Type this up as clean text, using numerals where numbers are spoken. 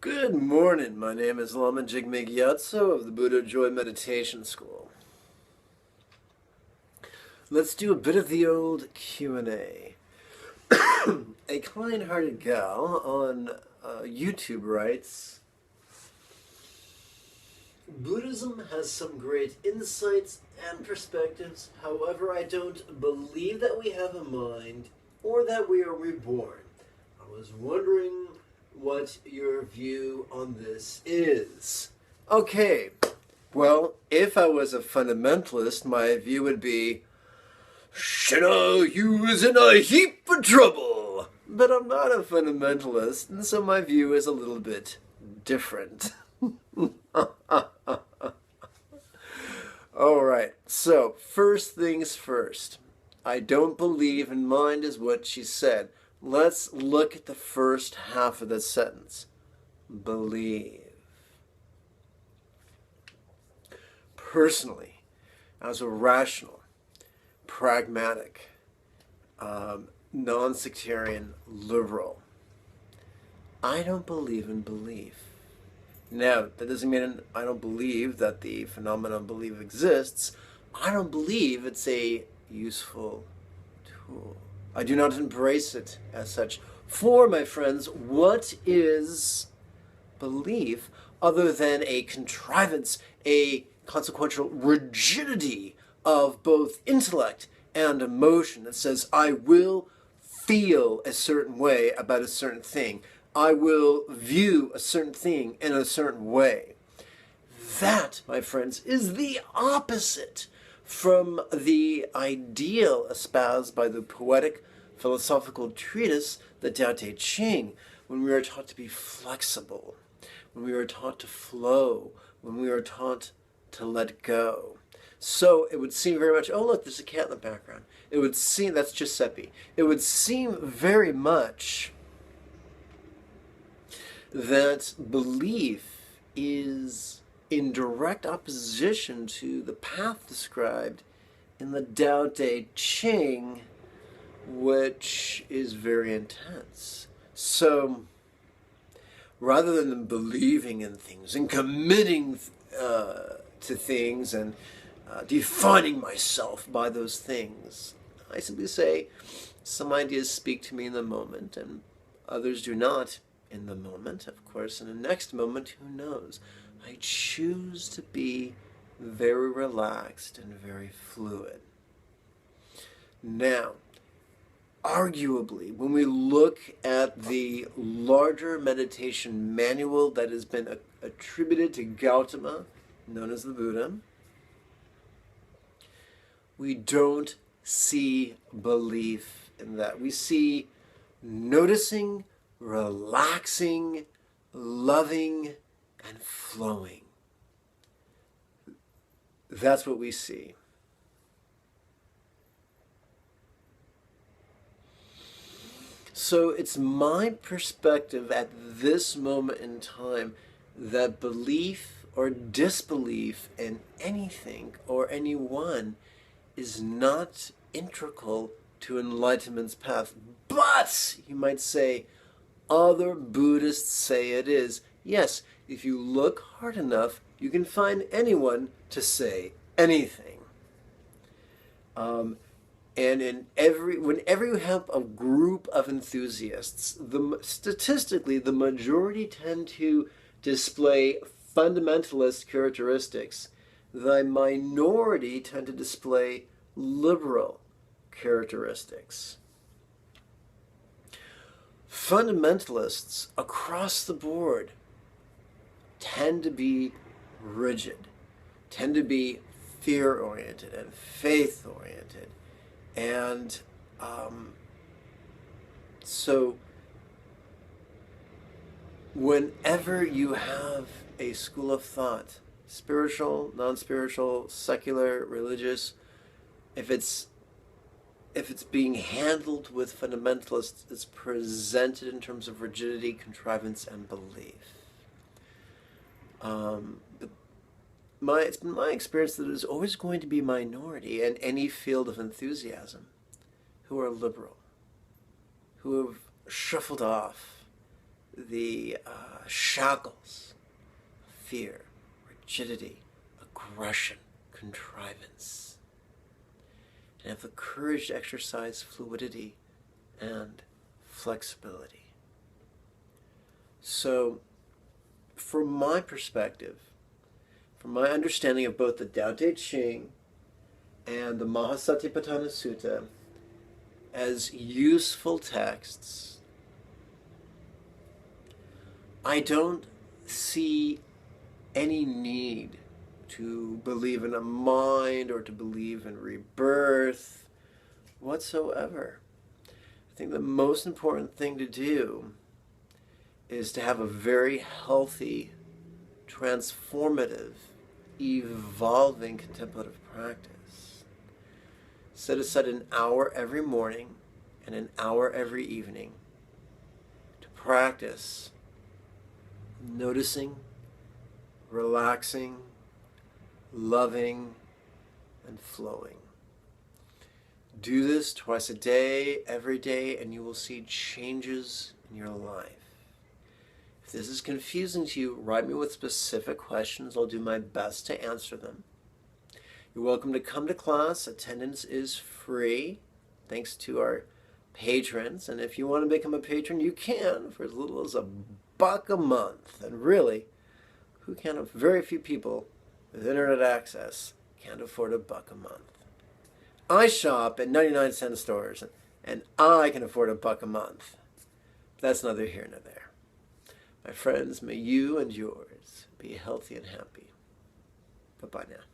Good morning. My name is Lama Jigme Gyatso of the Buddha Joy Meditation School. Let's do a bit of the old Q&A. A kind-hearted gal on YouTube writes, Buddhism has some great insights and perspectives. However, I don't believe that we have a mind or that we are reborn. I was wondering what your view on this is. Okay, well, if I was a fundamentalist, my view would be, Shino, you's in a heap of trouble. But I'm not a fundamentalist, and so my view is a little bit different. Alright, so first things first. I don't believe in mind is what she said. Let's look at the first half of the sentence. Believe. Personally, as a rational, pragmatic, non-sectarian liberal, I don't believe in belief. Now, that doesn't mean I don't believe that the phenomenon belief exists. I don't believe it's a useful tool. I do not embrace it as such. For, my friends, what is belief other than a contrivance, a consequential rigidity of both intellect and emotion that says, I will feel a certain way about a certain thing. I will view a certain thing in a certain way. That, my friends, is the opposite from the ideal espoused by the poetic philosophical treatise, the Tao Te Ching, when we are taught to be flexible, when we are taught to flow, when we are taught to let go. So it would seem very much, oh look, there's a cat in the background. It would seem, that's Giuseppe. It would seem very much that belief is in direct opposition to the path described in the Tao Te Ching, which is very intense. So, rather than believing in things and committing to things and defining myself by those things, I simply say, some ideas speak to me in the moment and others do not in the moment, of course. In the next moment, who knows? I choose to be very relaxed and very fluid. Now, arguably, when we look at the larger meditation manual that has been attributed to Gautama, known as the Buddha, we don't see belief in that. We see noticing, relaxing, loving, and flowing. That's what we see. So it's my perspective at this moment in time that belief or disbelief in anything or anyone is not integral to enlightenment's path. But, you might say, other Buddhists say it is. Yes, if you look hard enough, you can find anyone to say anything. And whenever you have a group of enthusiasts, statistically, the majority tend to display fundamentalist characteristics. The minority tend to display liberal characteristics. Fundamentalists across the board tend to be rigid, tend to be fear-oriented and faith-oriented. And so whenever you have a school of thought, spiritual, non-spiritual, secular, religious, if it's being handled with fundamentalists, it's presented in terms of rigidity, contrivance, and belief. It's been my experience that there's always going to be a minority in any field of enthusiasm who are liberal, who have shuffled off the shackles of fear, rigidity, aggression, contrivance, and have the courage to exercise fluidity and flexibility. So, from my perspective, from my understanding of both the Tao Te Ching and the Mahasatipatthana Sutta as useful texts, I don't see any need to believe in a mind or to believe in rebirth whatsoever. I think the most important thing to do is to have a very healthy, transformative, evolving contemplative practice. Set aside an hour every morning and an hour every evening to practice noticing, relaxing, loving, and flowing. Do this twice a day, every day, and you will see changes in your life. If this is confusing to you, write me with specific questions. I'll do my best to answer them. You're welcome to come to class. Attendance is free, thanks to our patrons. And if you want to become a patron, you can for as little as $1 a month. And really, who can? Very few people with internet access can't afford $1 a month. I shop at 99-cent stores, and I can afford $1 a month. That's neither here nor there. My friends, may you and yours be healthy and happy. Bye-bye now.